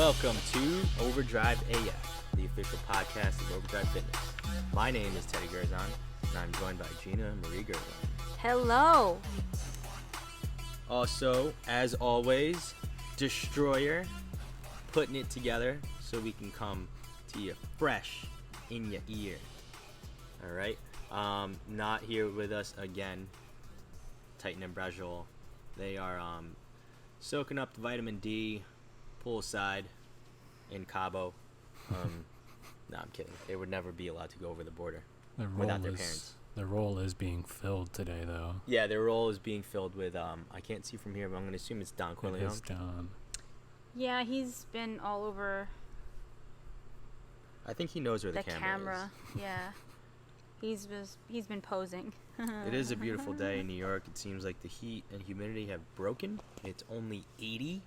Welcome to Overdrive AF, the official podcast of Overdrive Fitness. My name is Teddy Gerzon, and I'm joined by Gina Marie Gerzon. Hello. Also, as always, Destroyer, putting it together so we can come to you fresh in your ear. All right. Not here with us again, Titan and Brajol. They are soaking up the vitamin D poolside in Cabo. No, I'm kidding. They would never be allowed to go over the border without their parents. Their role is being filled today, though. Yeah, their role is being filled with, I can't see from here, but I'm going to assume it's Don Corleone. It is Don. Yeah, he's been all over I think he knows where the the camera camera. Yeah. He's been posing. It is a beautiful day in New York. It seems like the heat and humidity have broken. It's only 80.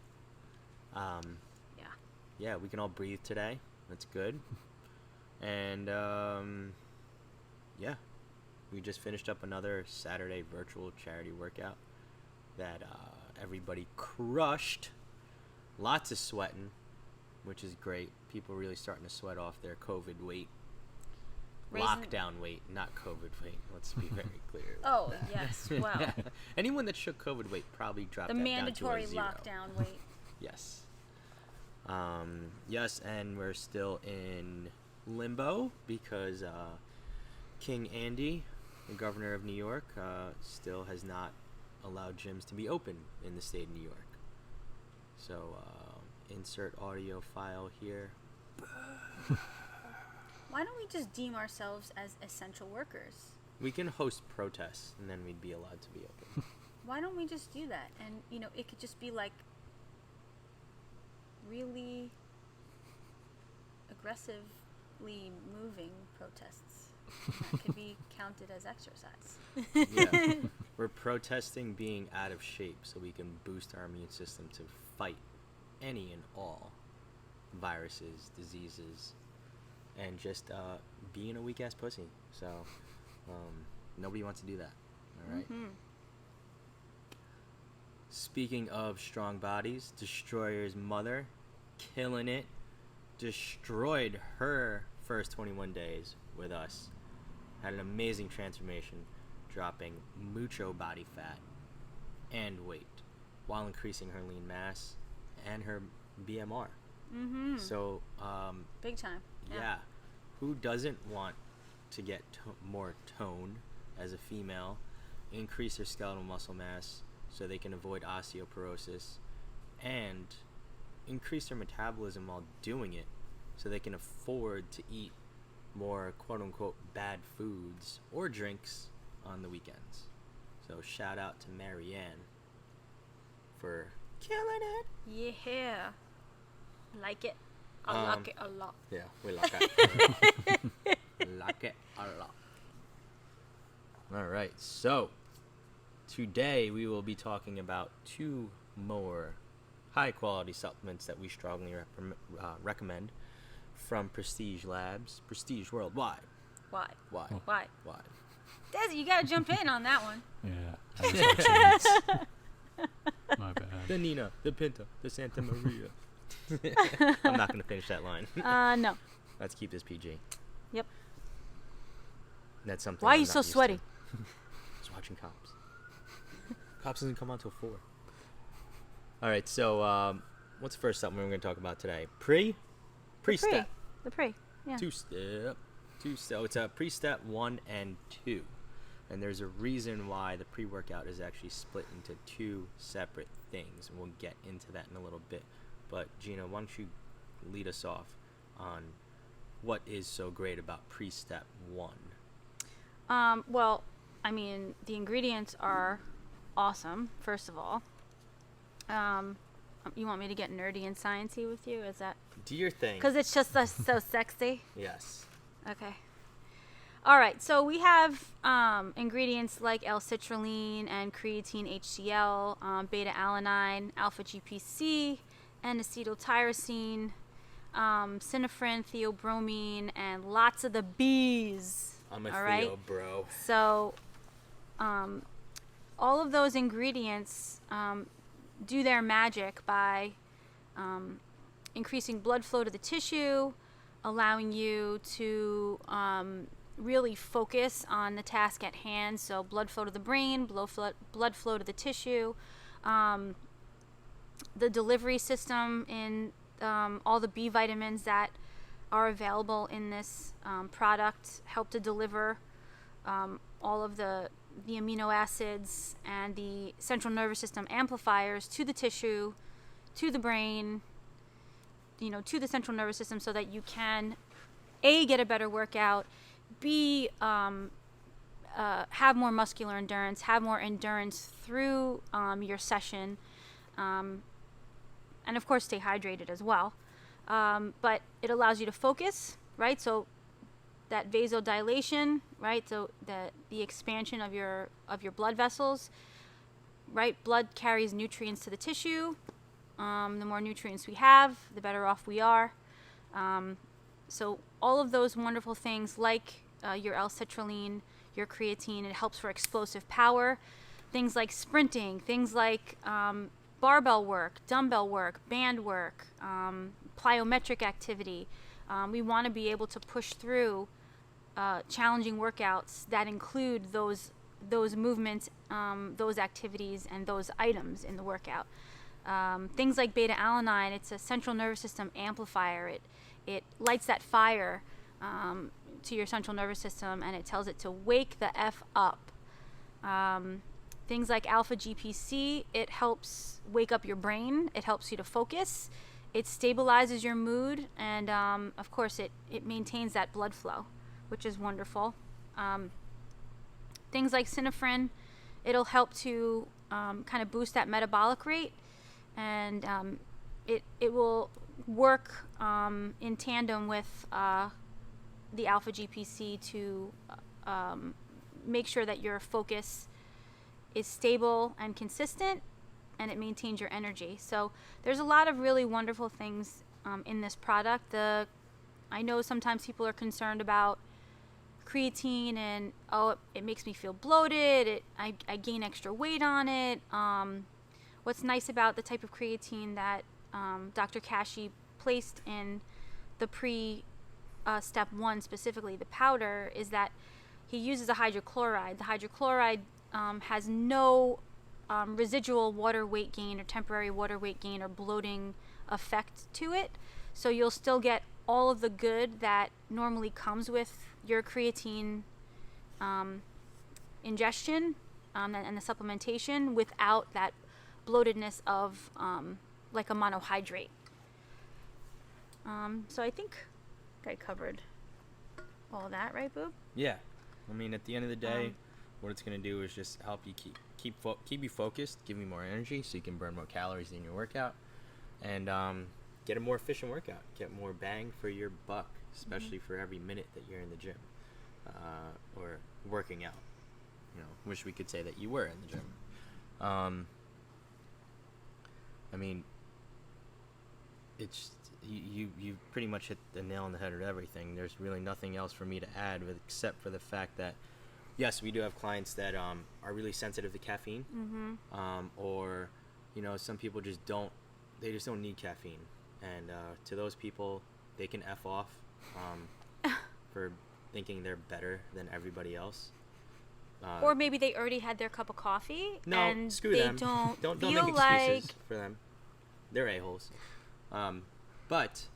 Yeah, we can all breathe today. That's good. And yeah, we just finished up another Saturday virtual charity workout that everybody crushed. Lots of sweating, which is great. People really starting to sweat off their COVID weight. Lockdown weight, not COVID weight. Let's be very clear. Oh, yes. Wow. Anyone that shook COVID weight probably dropped The that mandatory down to a 0. lockdown weight. Yes. Yes, and we're still in limbo because King Andy, the governor of New York, still has not allowed gyms to be open in the state of New York. So, insert audio file here. Why don't we just deem ourselves as essential workers? We can host protests, and then we'd be allowed to be open. Why don't we just do that? And, it could just be like really aggressively moving protests. That could be counted as exercise. Yeah. We're protesting being out of shape so we can boost our immune system to fight any and all viruses, diseases, and just being a weak-ass pussy. So, nobody wants to do that. All right? Mm-hmm. Speaking of strong bodies, Destroyer's mother, killing it, destroyed her first 21 days with us. Had an amazing transformation, dropping mucho body fat and weight while increasing her lean mass and her BMR. Mm-hmm. So, Big time. yeah. Who doesn't want to get more tone as a female, increase their skeletal muscle mass so they can avoid osteoporosis, and increase their metabolism while doing it so they can afford to eat more quote-unquote bad foods or drinks on the weekends. So shout out to Marianne for killing it. Yeah. Like it. I like it a lot. Yeah, we like it. Like it a lot. All right, so today we will be talking about 2 more high-quality supplements that we strongly recommend from Prestige Labs, Prestige Worldwide. Why? Why? Why? Why? Desi, you gotta jump in on that one. Yeah. I was watching this. My bad. The Nina, the Pinta, the Santa Maria. I'm not going to finish that line. No. Let's keep this PG. Yep. That's something. Why are I'm you not so used to. sweaty? Just watching Cops. Cops doesn't come on till 4. All right, so what's the first supplement we're going to talk about today? Pre-step. The pre. Yeah. 2-step. So it's a pre-step 1 and 2. And there's a reason why the pre-workout is actually split into 2 separate things. And we'll get into that in a little bit. But Gina, why don't you lead us off on what is so great about pre-step 1? Well, I mean, the ingredients are awesome, first of all. You want me to get nerdy and sciencey with you? Is that? Do your thing. Because it's just so sexy? Yes. Okay. All right, so we have ingredients like L-citrulline and creatine HCl, beta-alanine, alpha-GPC, and acetyltyrosine, synephrine, theobromine, and lots of the B's. I'm a all Theo, right? bro. So all of those ingredients do their magic by increasing blood flow to the tissue, allowing you to really focus on the task at hand. So blood flow to the brain, blood flow to the tissue. The delivery system in all the B vitamins that are available in this product help to deliver all of the amino acids and the central nervous system amplifiers to the tissue, to the brain, to the central nervous system, so that you can A, get a better workout, B, have more muscular endurance, have more endurance through your session, and of course stay hydrated as well. But it allows you to focus, right? So that vasodilation, right? So the expansion of your blood vessels, right? Blood carries nutrients to the tissue. The more nutrients we have, the better off we are. So all of those wonderful things, like your L-citrulline, your creatine, it helps for explosive power. Things like sprinting, things like barbell work, dumbbell work, band work, plyometric activity. We want to be able to push through challenging workouts that include those movements, those activities, and those items in the workout. Things like beta-alanine, it's a central nervous system amplifier. It lights that fire to your central nervous system, and it tells it to wake the F up. Things like alpha GPC, it helps wake up your brain. It helps you to focus. It stabilizes your mood, and of course it maintains that blood flow, which is wonderful. Things like synephrine, it'll help to kind of boost that metabolic rate, and it will work in tandem with the alpha GPC to make sure that your focus is stable and consistent, and it maintains your energy. So there's a lot of really wonderful things in this product. I know sometimes people are concerned about creatine and, it makes me feel bloated, I gain extra weight on it. What's nice about the type of creatine that Dr. Kashi placed in the step 1, specifically the powder, is that he uses a hydrochloride. The hydrochloride has no residual water weight gain or temporary water weight gain or bloating effect to it. So you'll still get all of the good that normally comes with your creatine ingestion and the supplementation without that bloatedness of like a monohydrate. So I think I covered all that, right, Boob? Yeah. I mean, at the end of the day, what it's going to do is just help you keep you focused, give you more energy so you can burn more calories in your workout, and get a more efficient workout, get more bang for your buck, especially for every minute that you're in the gym or working out. Wish we could say that you were in the gym. I mean, it's you pretty much hit the nail on the head of everything. There's really nothing else for me to add except for the fact that, yes, we do have clients that are really sensitive to caffeine, or some people just don't need caffeine, and to those people, they can F off for thinking they're better than everybody else. Or maybe they already had their cup of coffee, and screw they them. don't make feel excuses like for them. They're a-holes. But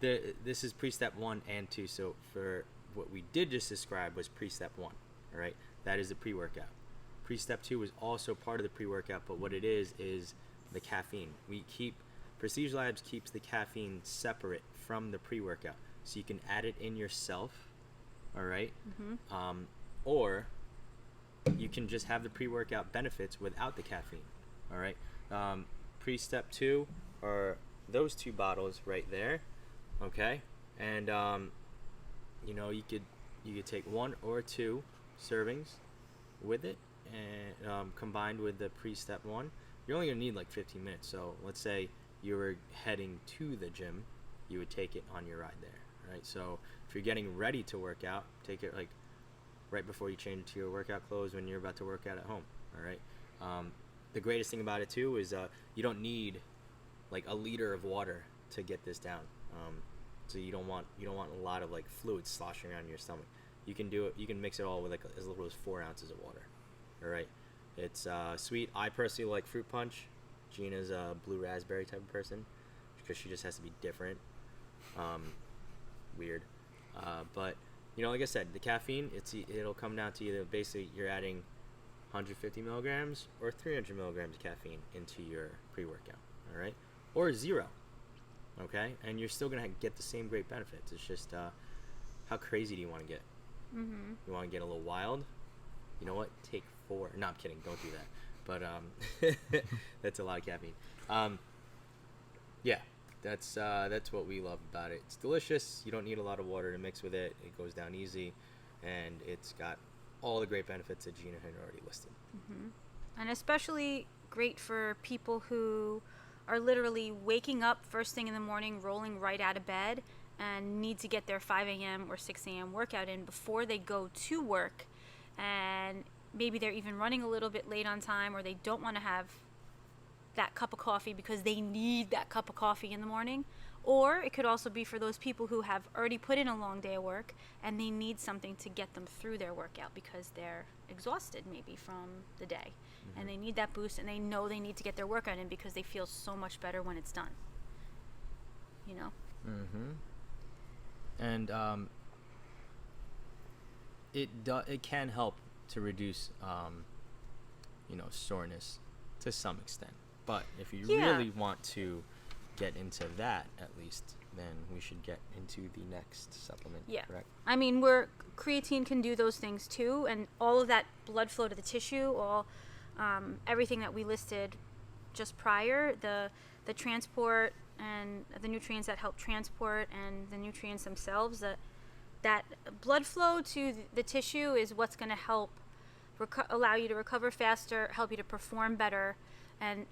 this is pre-step 1 and 2. So for what we did just describe was pre-step 1. All right, that is the pre-workout. Pre-step 2 is also part of the pre-workout, but what it is the caffeine. Prestige Labs keeps the caffeine separate from the pre-workout, so you can add it in yourself. All right, or you can just have the pre-workout benefits without the caffeine. All right, pre-step 2 are those 2 bottles right there. Okay, and you could take 1 or 2 servings with it, and combined with the pre-step 1, you're only gonna need like 15 minutes. So let's say you were heading to the gym, you would take it on your ride there. Right, so if you're getting ready to work out, take it like right before you change to your workout clothes when you're about to work out at home. All right. The greatest thing about it too is you don't need like a liter of water to get this down. So you don't want a lot of like fluid sloshing around your stomach. You can do it. You can mix it all with like as little as 4 ounces of water. All right. It's sweet. I personally like fruit punch. Gina's a blue raspberry type of person because she just has to be different. Weird. But like I said, the caffeine, it'll come down to either basically you're adding 150 milligrams or 300 milligrams of caffeine into your pre-workout. All right, or 0. Okay, and you're still gonna get the same great benefits. It's just how crazy do you want to get? Mm-hmm. You want to get a little wild? You know what? Take 4. No, I'm kidding. Don't do that. But that's a lot of caffeine. Yeah, that's what we love about it. It's delicious. You don't need a lot of water to mix with it. It goes down easy, and it's got all the great benefits that Gina had already listed. Mm-hmm. And especially great for people who are literally waking up first thing in the morning, rolling right out of bed, and need to get their 5 a.m. or 6 a.m. workout in before they go to work. And maybe they're even running a little bit late on time, or they don't want to have that cup of coffee because they need that cup of coffee in the morning. Or it could also be for those people who have already put in a long day of work and they need something to get them through their workout because they're exhausted maybe from the day. Mm-hmm. And they need that boost, and they know they need to get their workout in because they feel so much better when it's done. Mm-hmm. And it can help to reduce soreness to some extent. But if you really want to get into that, at least, then we should get into the next supplement. Yeah. Correct? I mean, creatine can do those things too, and all of that blood flow to the tissue, everything that we listed just prior, the transport and the nutrients that help transport and the nutrients themselves, that blood flow to the tissue is what's going to help allow you to recover faster, help you to perform better, and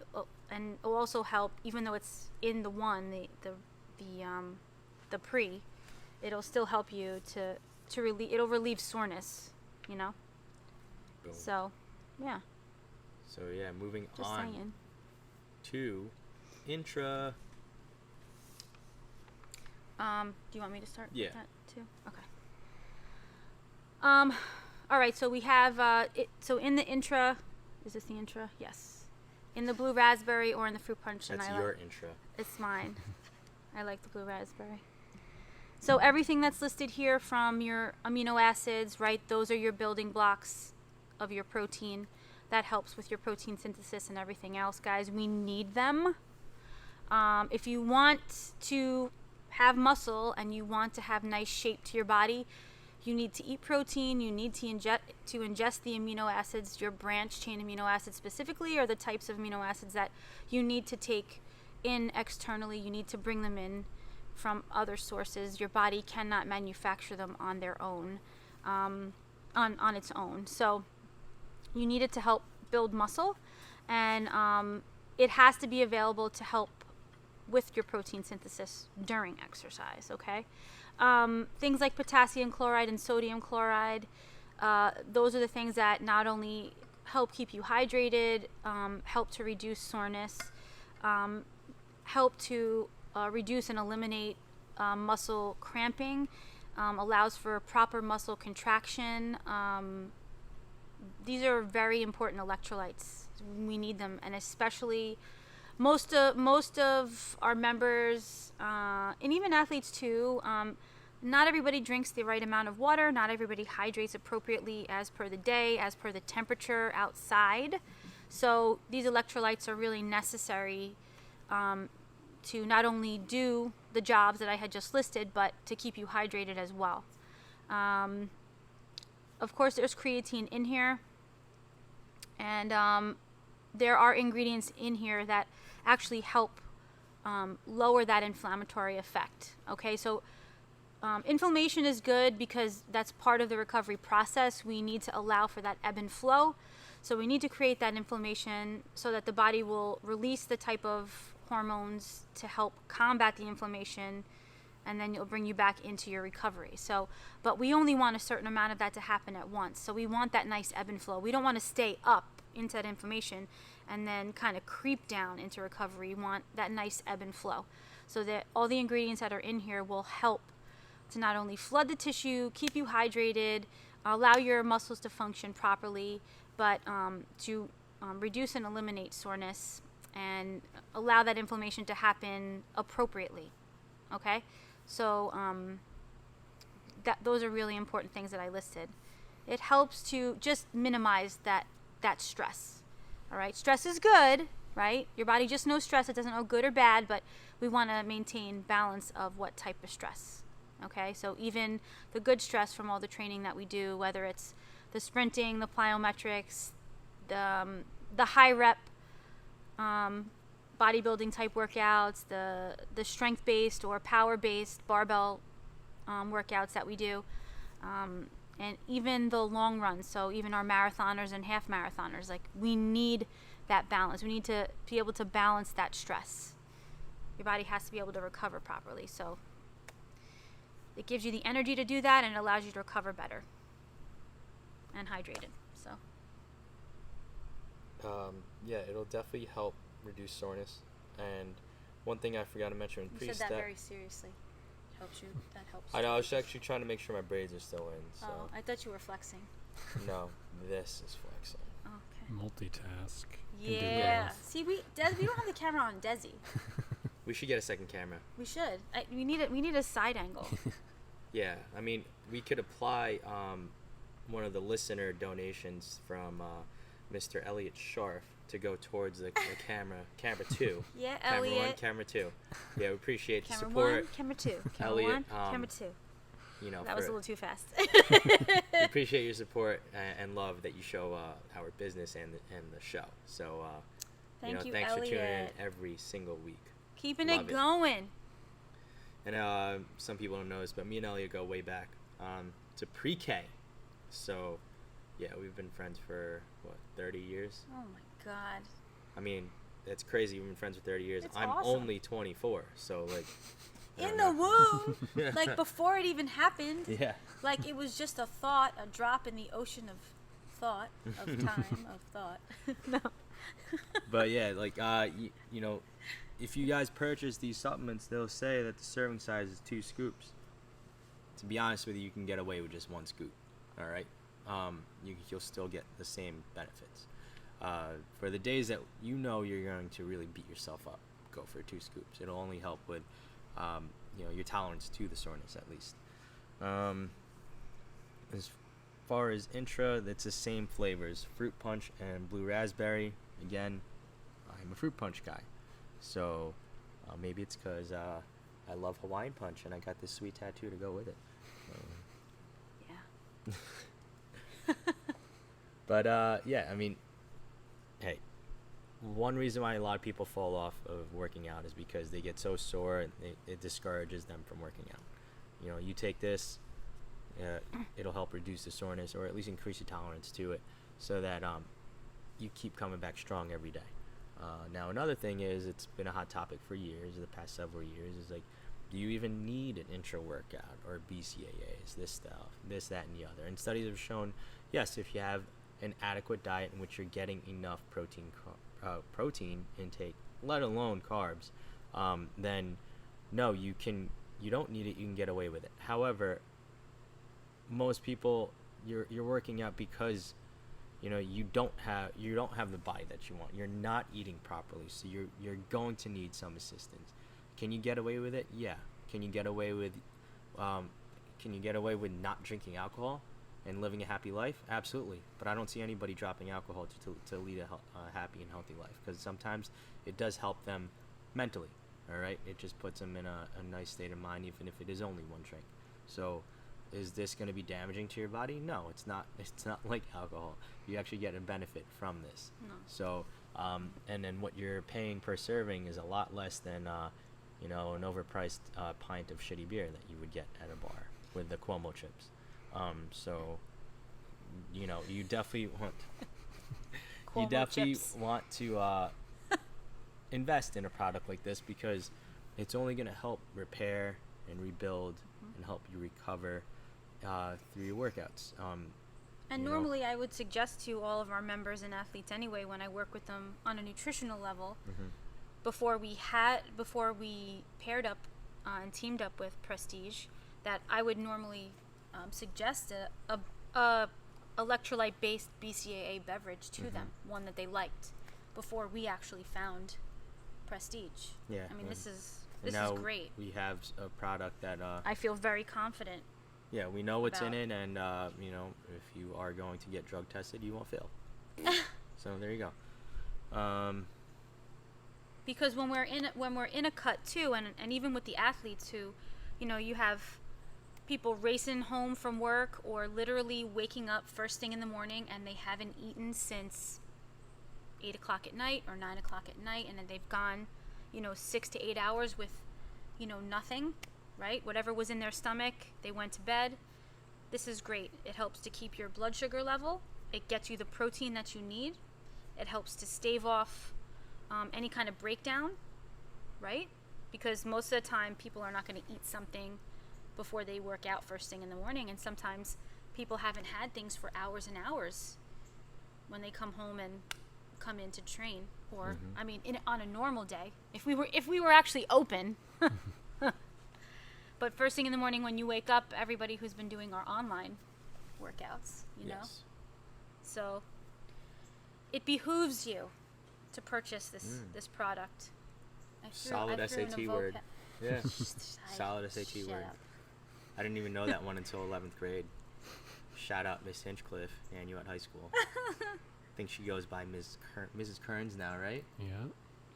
will also help, even though it's in the pre, it'll still help you to relieve. It'll relieve soreness, Boom. So, yeah. So yeah, moving Just on saying. to Intra. Do you want me to start Yeah. with that too? Okay. All right. So we have So in the Intra, is this the Intra? Yes. In the blue raspberry or in the fruit punch. That's your Intra. It's mine. I like the blue raspberry. So everything that's listed here from your amino acids, right? Those are your building blocks of your protein. That helps with your protein synthesis and everything else, guys. We need them. If you want to have muscle and you want to have nice shape to your body, you need to eat protein. You need to ingest the amino acids, your branch chain amino acids specifically, or the types of amino acids that you need to take in externally. You need to bring them in from other sources. Your body cannot manufacture them on their own, on its own. So you need it to help build muscle, and it has to be available to help with your protein synthesis during exercise, okay? Things like potassium chloride and sodium chloride, those are the things that not only help keep you hydrated, help to reduce soreness, help to reduce and eliminate muscle cramping, allows for proper muscle contraction. These are very important electrolytes. We need them, and especially most of our members, and even athletes too, not everybody drinks the right amount of water. Not everybody hydrates appropriately as per the day, as per the temperature outside. So these electrolytes are really necessary to not only do the jobs that I had just listed, but to keep you hydrated as well. Of course, there's creatine in here, and there are ingredients in here that actually help lower that inflammatory effect. Okay, so inflammation is good because that's part of the recovery process. We need to allow for that ebb and flow. So we need to create that inflammation so that the body will release the type of hormones to help combat the inflammation, and then it'll bring you back into your recovery. So, but we only want a certain amount of that to happen at once. So we want that nice ebb and flow. We don't want to stay up into that inflammation and then kind of creep down into recovery. You want that nice ebb and flow, so that all the ingredients that are in here will help to not only flood the tissue, keep you hydrated, allow your muscles to function properly, but to reduce and eliminate soreness and allow that inflammation to happen appropriately. Okay, so those are really important things that I listed. It helps to just minimize that stress. All right, stress is good, right? Your body just knows stress. It doesn't know good or bad, but we want to maintain balance of what type of stress. Okay, so even the good stress from all the training that we do, whether it's the sprinting, the plyometrics, the high rep bodybuilding type workouts, the strength based or power based barbell workouts that we do, and even the long runs. So even our marathoners and half marathoners, like, we need that balance. We need to be able to balance that stress. Your body has to be able to recover properly. So it gives you the energy to do that, and it allows you to recover better and hydrated. So yeah, it'll definitely help reduce soreness. And one thing I forgot to mention, you said that very seriously. Helps you. That helps. I know. I was actually trying to make sure my braids are still in. So. Oh, I thought you were flexing. No, this is flexing. Okay. Multitask. Yeah. See, we don't have the camera on Desi. We should get a second camera. We should. We need a side angle. Yeah, I mean, we could apply one of the listener donations from Mr. Elliot Scharf to go towards the camera 2. Yeah, camera Elliot. 1, camera 2. Yeah, we appreciate the Camera support. 1, camera 2. Camera Elliot, 1, camera 2. You know, That was a little too fast. we appreciate your support and love that you show our business and the show. So, Thank you, thanks Elliot. for tuning in every single week. Keeping Love it it. going. And some people don't know this, but me and Elliot go way back to pre-K. So, yeah, we've been friends for, 30 years? Oh, my God. I mean, it's crazy. We've been friends for 30 years. It's I'm awesome. only 24, so, like... I In don't the know. womb. Like, before it even happened. Yeah. Like, it was just a thought, a drop in the ocean of thought, of time, of thought. No. But, yeah, like, you know, if you guys purchase these supplements, they'll say that the serving size is 2 scoops. To be honest with you, you can get away with just 1 scoop, all right? You'll still get the same benefits. For the days that you know you're going to really beat yourself up, go for 2 scoops. It'll only help with, your tolerance to the soreness, at least. As far as Intra, it's the same flavors, fruit punch and blue raspberry. Again, I'm a fruit punch guy, so maybe it's because I love Hawaiian punch and I got this sweet tattoo to go with it. Yeah. But yeah, I mean, hey, one reason why a lot of people fall off of working out is because they get so sore and it discourages them from working out. You know, you take this, it'll help reduce the soreness or at least increase your tolerance to it, so that you keep coming back strong every day. Now, another thing is, it's been a hot topic for years, the past several years, is like, do you even need an intra workout or BCAAs, this stuff, this, that, and the other? And studies have shown, yes, if you have an adequate diet in which you're getting enough protein intake, let alone carbs, then no, you don't need it. You can get away with it. However, most people, you're working out because you don't have the body that you want. You're not eating properly, so you're going to need some assistance. Can you get away with it? Yeah. Can you get away with not drinking alcohol and living a happy life? Absolutely. But I don't see anybody dropping alcohol to lead a happy and healthy life, because sometimes it does help them mentally. All right, it just puts them in a nice state of mind, even if it is only 1 drink. So, is this going to be damaging to your body? No, it's not. It's not like alcohol. You actually get a benefit from this. No. So, and then what you're paying per serving is a lot less than an overpriced pint of shitty beer that you would get at a bar with the Cuomo chips. So, you definitely want to invest in a product like this, because it's only going to help repair and rebuild and help you recover through your workouts. And you know? normally I would suggest to all of our members and athletes anyway, when I work with them on a nutritional level, before we paired up and teamed up with Prestige, that I would normally suggest a electrolyte based BCAA beverage to them, one that they liked, before we actually found Prestige. Yeah. I mean, this is great. We have a product that I feel very confident. yeah, we know what's in about- it, and you know, if you are going to get drug tested, you won't fail. So there you go. Because when we're in a cut too, and even with the athletes who, you know, you have people racing home from work or literally waking up first thing in the morning and they haven't eaten since 8 o'clock at night or 9 o'clock at night, and then they've gone, you know, 6 to 8 hours with, you know, nothing, right? Whatever was in their stomach, they went to bed. This is great. It helps to keep your blood sugar level. It gets you the protein that you need. It helps to stave off any kind of breakdown, right? Because most of the time people are not going to eat something before they work out first thing in the morning, and sometimes people haven't had things for hours and hours when they come home and come in to train. Or I mean, on a normal day, if we were actually open. But first thing in the morning when you wake up, everybody who's been doing our online workouts, you know, Yes. so it behooves you to purchase this product. Solid I threw in a SAT word. Yeah. vocab- Solid SAT Shut word. up. I didn't even know that one until 11th grade. Shout out Miss Hinchcliffe, Nanuet High School. I think she goes by Mrs. Kearns now, right? Yeah.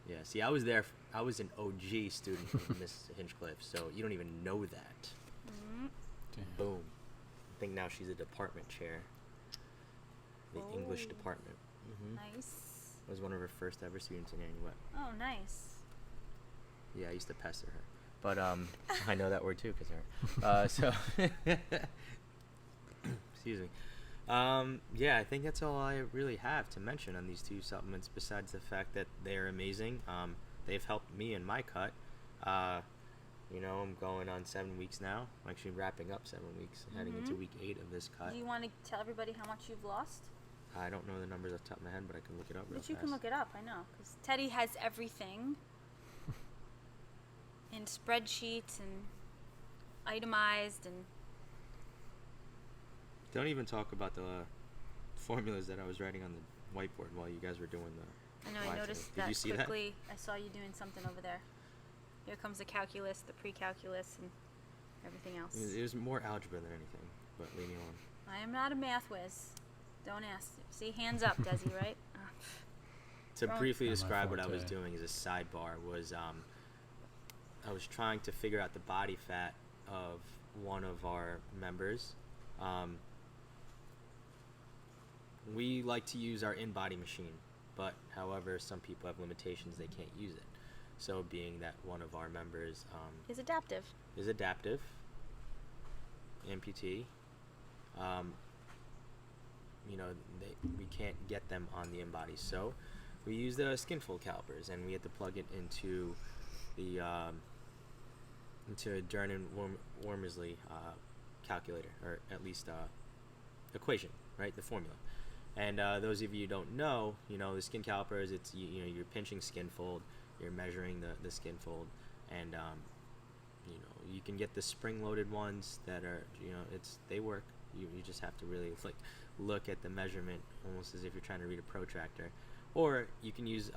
Yeah. See, I was there. I was an OG student of Miss Hinchcliffe, so you don't even know that. Damn. Boom. I think now she's a department chair. The English Oh. department. Nice. I was one of her first ever students in Nanuet. Oh, nice. Yeah, I used to pester her. But I know that word too, because her. So, excuse me. Yeah, I think that's all I really have to mention on these two supplements, besides the fact that they're amazing. They've helped me in my cut. You know, I'm going on 7 weeks now. I'm actually wrapping up 7 weeks, heading into week 8 of this cut. Do you want to tell everybody how much you've lost? I don't know the numbers off the top of my head, but I can look it up real But you fast. can look it up, I know. Because Teddy has everything in spreadsheets and itemized, and Don't even talk about the formulas that I was writing on the whiteboard while you guys were doing the I know I live noticed stream. Did that you see quickly. I saw you doing something over there. Here comes the calculus, the pre-calculus, and everything else. that? It was more algebra than anything, but leave me alone. I am not a math whiz. Don't ask. See, hands up, Desi, right? Ah, To Wrong. briefly Not my describe what I was forte. doing as a sidebar was I was trying to figure out the body fat of one of our members. We like to use our in-body machine, but however, some people have limitations, they can't use it. So being that one of our members is adaptive. is adaptive, amputee, you know, we can't get them on the in-body. So we use the skinfold calipers, and we had to plug it into the into Dern-Wormersley calculator, or at least equation, right? The formula. And those of you who don't know, you know, the skin calipers, it's you know, you're pinching skin fold, you're measuring the skin fold, and you know, you can get the spring-loaded ones that are, you know, they work. You just have to really look at the measurement almost as if you're trying to read a protractor, or you can use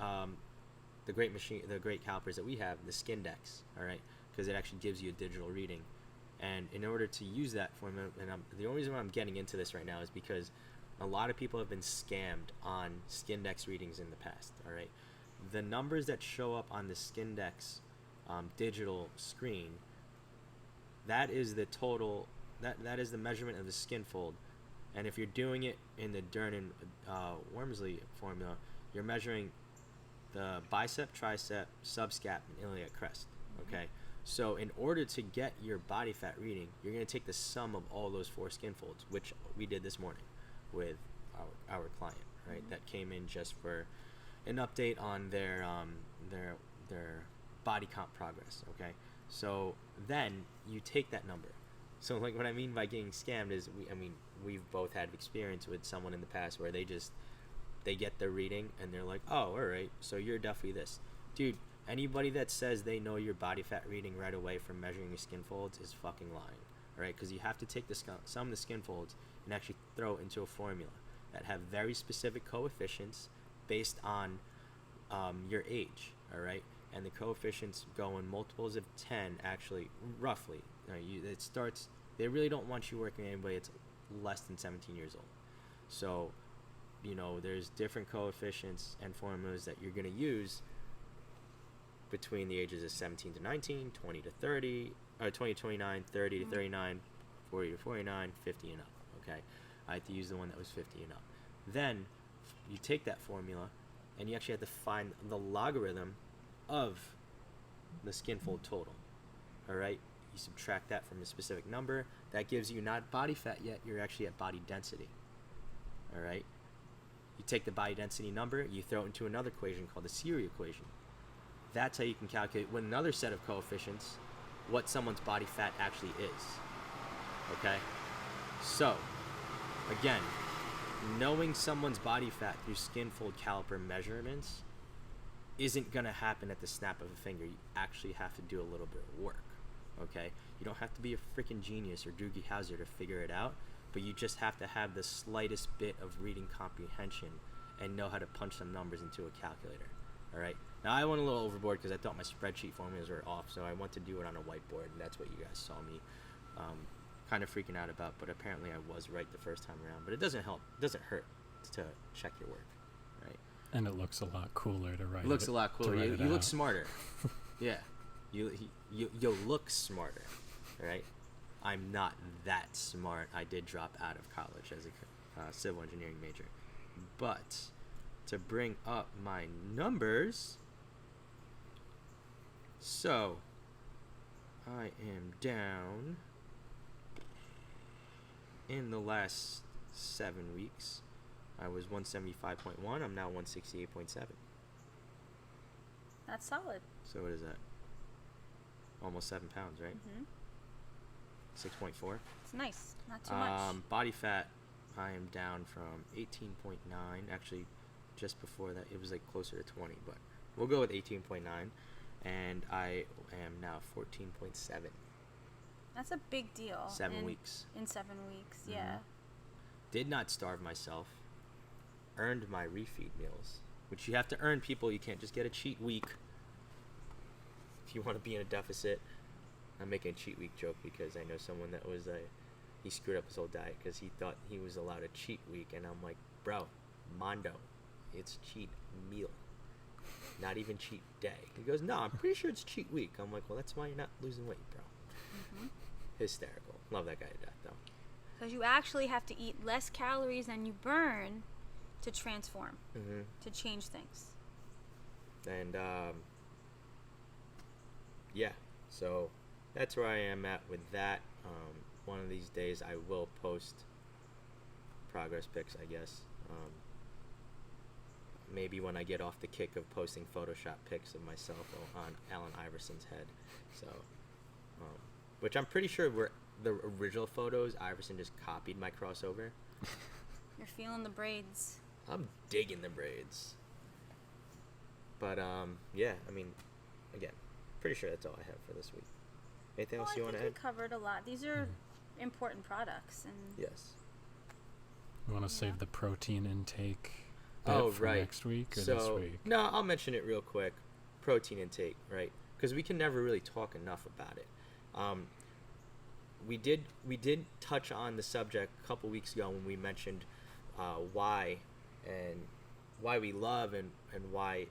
the great calipers that we have, the Skyndex, all right, because it actually gives you a digital reading. And in order to use that formula, and the only reason why I'm getting into this right now is because a lot of people have been scammed on Skyndex readings in the past, all right. The numbers that show up on the Skyndex digital screen, that is the total, that is the measurement of the skin fold. And if you're doing it in the Dern and Wormersley formula, you're measuring the bicep, tricep, subscap, and iliac crest. Okay, so in order to get your body fat reading, you're going to take the sum of all those 4 skin folds, which we did this morning with our client, right? That came in just for an update on their body comp progress. Okay, so then you take that number. So like what I mean by getting scammed is we've both had experience with someone in the past where they get their reading and they're like, oh, all right, so you're definitely this. Dude, anybody that says they know your body fat reading right away from measuring your skin folds is fucking lying, all right? Because you have to take some of the skin folds and actually throw it into a formula that have very specific coefficients based on your age, all right? And the coefficients go in multiples of 10, actually, roughly. It starts, they really don't want you working with anybody that's less than 17 years old. So, there's different coefficients and formulas that you're going to use between the ages of 17 to 19, 20 to 30, or 20 to 29, 30 to 39, 40 to 49, 50 and up, okay? I had to use the one that was 50 and up. Then you take that formula and you actually have to find the logarithm of the skin fold total, all right? You subtract that from a specific number. That gives you not body fat yet, you're actually at body density, all right? You take the body density number, you throw it into another equation called the Seary equation. That's how you can calculate with another set of coefficients what someone's body fat actually is, okay? So, again, knowing someone's body fat through skin fold caliper measurements isn't going to happen at the snap of a finger. You actually have to do a little bit of work, okay? You don't have to be a freaking genius or Doogie Howser to figure it out, but you just have to have the slightest bit of reading comprehension and know how to punch some numbers into a calculator, all right? Now, I went a little overboard because I thought my spreadsheet formulas were off, so I went to do it on a whiteboard, and that's what you guys saw me kind of freaking out about, but apparently I was right the first time around. But it doesn't help. It doesn't hurt to check your work, right? And it looks a lot cooler to write. It looks a lot cooler. You look smarter. Yeah. You look smarter, right? I'm not that smart. I did drop out of college as a civil engineering major. But to bring up my numbers, so I am down in the last 7 weeks. I was 175.1. I'm now 168.7. That's solid. So what is that? Almost 7 pounds, right? 6.4. It's nice. Not too much. Body fat, I am down from 18.9. Actually, just before that, it was like closer to 20, but we'll go with 18.9. And I am now 14.7. That's a big deal. 7 weeks. In 7 weeks, yeah. Did not starve myself. Earned my refeed meals, which you have to earn, people. You can't just get a cheat week if you want to be in a deficit. I'm making a cheat week joke because I know someone that was he screwed up his whole diet because he thought he was allowed a cheat week, and I'm like, bro, Mondo, it's cheat meal, not even cheat day. He goes, no, I'm pretty sure it's cheat week. I'm like, well, that's why you're not losing weight, bro. Hysterical. Love that guy to death, though. Because you actually have to eat less calories than you burn to transform, to change things. And yeah, so that's where I am at with that. One of these days I will post progress pics, I guess. Maybe when I get off the kick of posting Photoshop pics of myself on Allen Iverson's head. So, which I'm pretty sure were the original photos. Iverson just copied my crossover. You're feeling the braids. I'm digging the braids. But yeah, I mean, again, pretty sure that's all I have for this week. Anything else you want to add? I think we covered a lot. These are important products, and yes. You want to save the protein intake for right. next week or so, this week? No, I'll mention it real quick. Protein intake, right? Because we can never really talk enough about it. We did touch on the subject a couple weeks ago when we mentioned why we love and why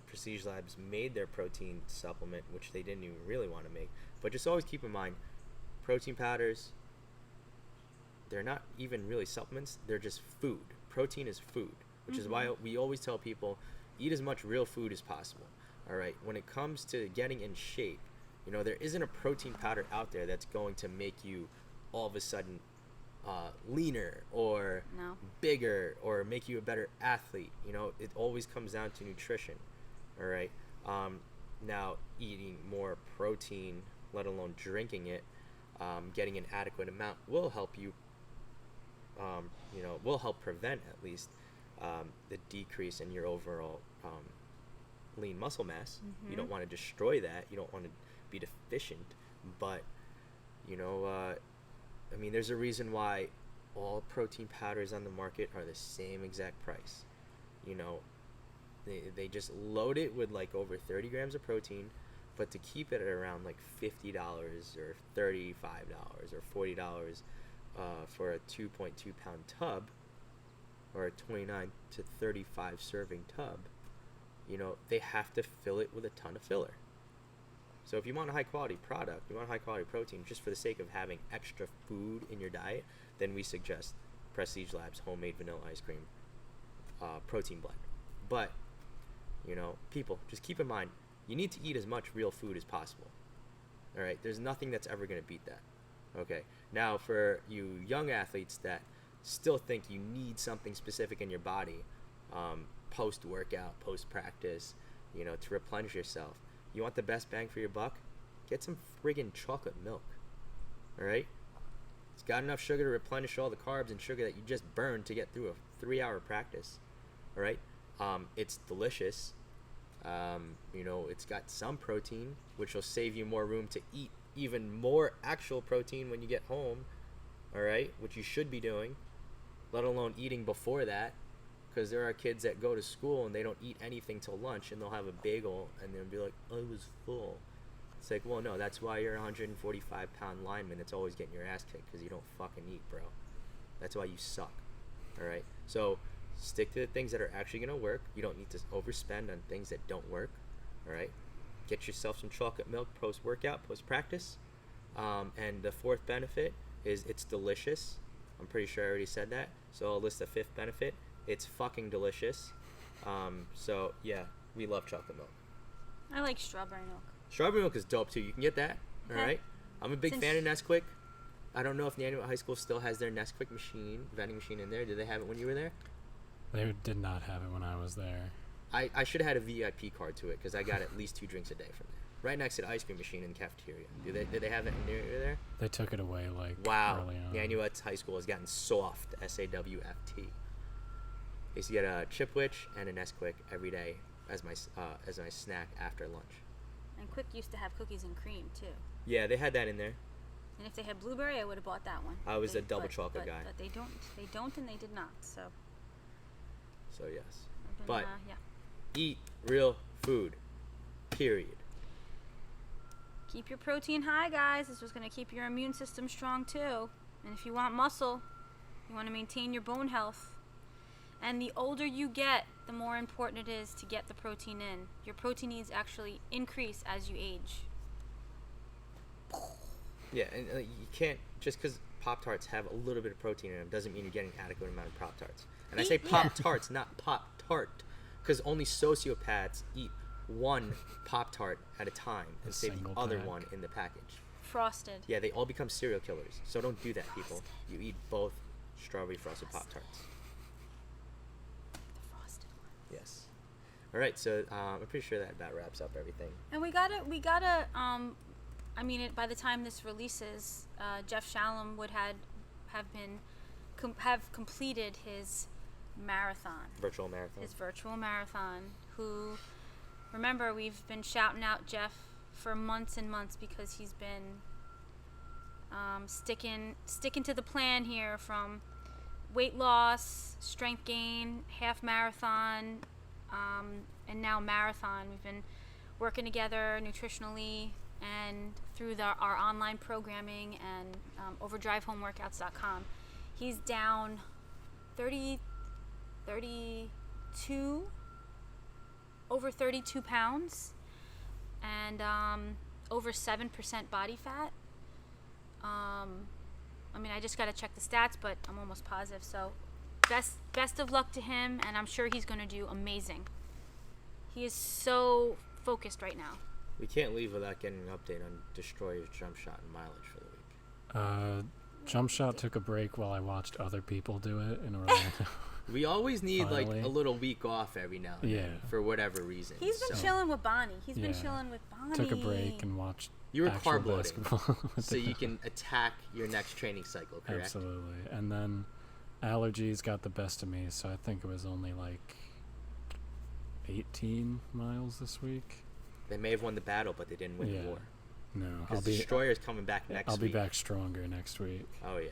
Prestige Labs made their protein supplement, which they didn't even really want to make. But just always keep in mind, protein powders, they're not even really supplements, they're just food. Protein is food, which is why we always tell people, eat as much real food as possible. All right, when it comes to getting in shape, there isn't a protein powder out there that's going to make you all of a sudden leaner or bigger or make you a better athlete. It always comes down to nutrition. All right. Now, eating more protein, let alone drinking it, getting an adequate amount, will help you will help prevent at least the decrease in your overall lean muscle mass. You don't want to destroy that. You don't want to be deficient. But, there's a reason why all protein powders on the market are the same exact price. They just load it with like over 30 grams of protein, but to keep it at around like $50 or $35 or $40 for a 2.2 pound tub or a 29 to 35 serving tub, they have to fill it with a ton of filler. So if you want a high quality product, you want high quality protein just for the sake of having extra food in your diet, then we suggest Prestige Labs homemade vanilla ice cream protein blend. But people, just keep in mind, you need to eat as much real food as possible. All right, there's nothing that's ever going to beat that. Okay, now for you young athletes that still think you need something specific in your body, post workout, post practice, to replenish yourself, you want the best bang for your buck? Get some friggin' chocolate milk. All right, it's got enough sugar to replenish all the carbs and sugar that you just burned to get through a 3-hour practice. All right. It's delicious. It's got some protein, which will save you more room to eat even more actual protein when you get home. All right, which you should be doing, let alone eating before that, because there are kids that go to school and they don't eat anything till lunch, and they'll have a bagel and they'll be like, I was full. It's like, well, no, that's why you're a 145-pound lineman that's always getting your ass kicked, because you don't fucking eat, bro. That's why you suck. All right, so stick to the things that are actually going to work. You don't need to overspend on things that don't work. All right, get yourself some chocolate milk post-workout, post-practice. And the fourth benefit is it's delicious. I'm pretty sure I already said that, so I'll list the fifth benefit. It's fucking delicious. So yeah, we love chocolate milk. I like strawberry milk. Strawberry milk is dope too. You can get that. All right, I'm a big fan of Nesquik. I don't know if Nanuet High School still has their Nesquik vending machine in there. Did they have it when you were there? They did not have it when I was there. I should have had a VIP card to it, because I got at least 2 drinks a day from there. Right next to the ice cream machine in the cafeteria. Did they have that in there? They took it away wow. Early on. Nanuet High School has gotten soft. SAWFT. I used to get a Chipwich and a Nesquik every day as my snack after lunch. And Quick used to have cookies and cream too. Yeah, they had that in there. And if they had blueberry, I would have bought that one. I was a double chocolate guy. But they don't, and they did not. So yes. But eat real food. Period. Keep your protein high, guys. This was going to keep your immune system strong too. And if you want muscle, you want to maintain your bone health. And the older you get, the more important it is to get the protein in. Your protein needs actually increase as you age. Yeah, and you can't, just because Pop-Tarts have a little bit of protein in them doesn't mean you're getting an adequate amount of Pop-Tarts. And I say Pop-Tarts, not Pop-Tart, because only sociopaths eat one Pop-Tart at a time and save the other one in the package. Frosted. Yeah, they all become serial killers. So don't do that, people. You eat both strawberry frosted Pop-Tarts. The frosted one. Yes. All right, so I'm pretty sure that about wraps up everything. And we gotta. By the time this releases, Jeff Shalom would have completed his marathon. Virtual marathon. His virtual marathon. Who, remember, we've been shouting out Jeff for months and months because he's been sticking to the plan here, from weight loss, strength gain, half marathon, and now marathon. We've been working together nutritionally and through our online programming and overdrivehomeworkouts.com. He's down over 32 pounds and over 7% body fat. I just got to check the stats, but I'm almost positive. So best of luck to him, and I'm sure he's going to do amazing. He is so focused right now. We can't leave without getting an update on Destroyer's jump shot and mileage for the week. Jump shot took a break while I watched other people do it in order to We always need finally. a little week off every now and then for whatever reason. He's been chilling with Bonnie. He's been chilling with Bonnie. Took a break and watched You were actual carb loading, basketball so you can attack your next training cycle, correct? Absolutely. And then allergies got the best of me, so I think it was only like 18 miles this week. They may have won the battle, but they didn't win the war. No, because Destroyer's coming back next week. I'll be back stronger next week. Oh yeah,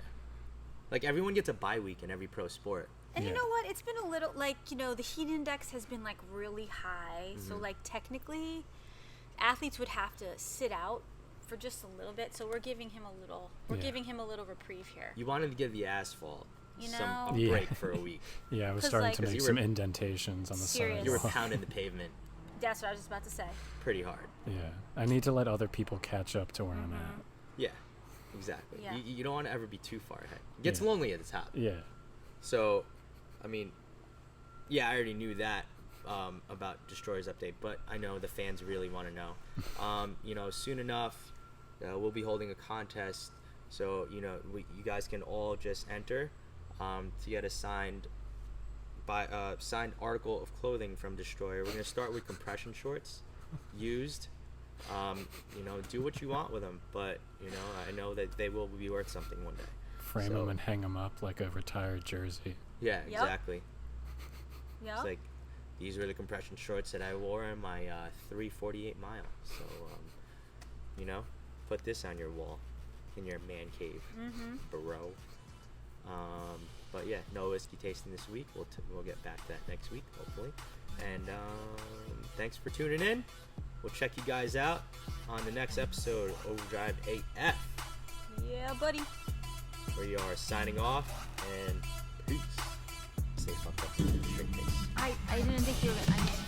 like everyone gets a bye week in every pro sport. And you know what? It's been a little like, you know, the heat index has been like really high. So like technically, athletes would have to sit out for just a little bit. So we're giving him a little. We're giving him a little reprieve here. You wanted to give the asphalt a You know? break for a week. Yeah, I was starting to make some indentations on the side. You were pounding the pavement. That's what I was just about to say. Pretty hard. Yeah, I need to let other people catch up to where I'm at. Yeah, exactly. Yeah. You don't want to ever be too far ahead. It gets lonely at the top. Yeah. So, I mean, yeah, I already knew that about Destroyer's update, but I know the fans really want to know. You know, soon enough, we'll be holding a contest, so you know, you guys can all just enter to get a signed article of clothing from Destroyer. We're gonna start with compression shorts, used. You know, do what you want with them, but you know, I know that they will be worth something one day. Frame them and hang them up like a retired jersey. Yeah, exactly. Yeah. It's like, these were the compression shorts that I wore on my 348 mile. So, you know, put this on your wall in your man cave, bro. But yeah, no whiskey tasting this week. We'll get back to that next week, hopefully. And thanks for tuning in. We'll check you guys out on the next episode of Overdrive AF. Yeah, buddy. Where you are signing off, and peace. Stay fucked up. Straight face. I didn't think you were gonna.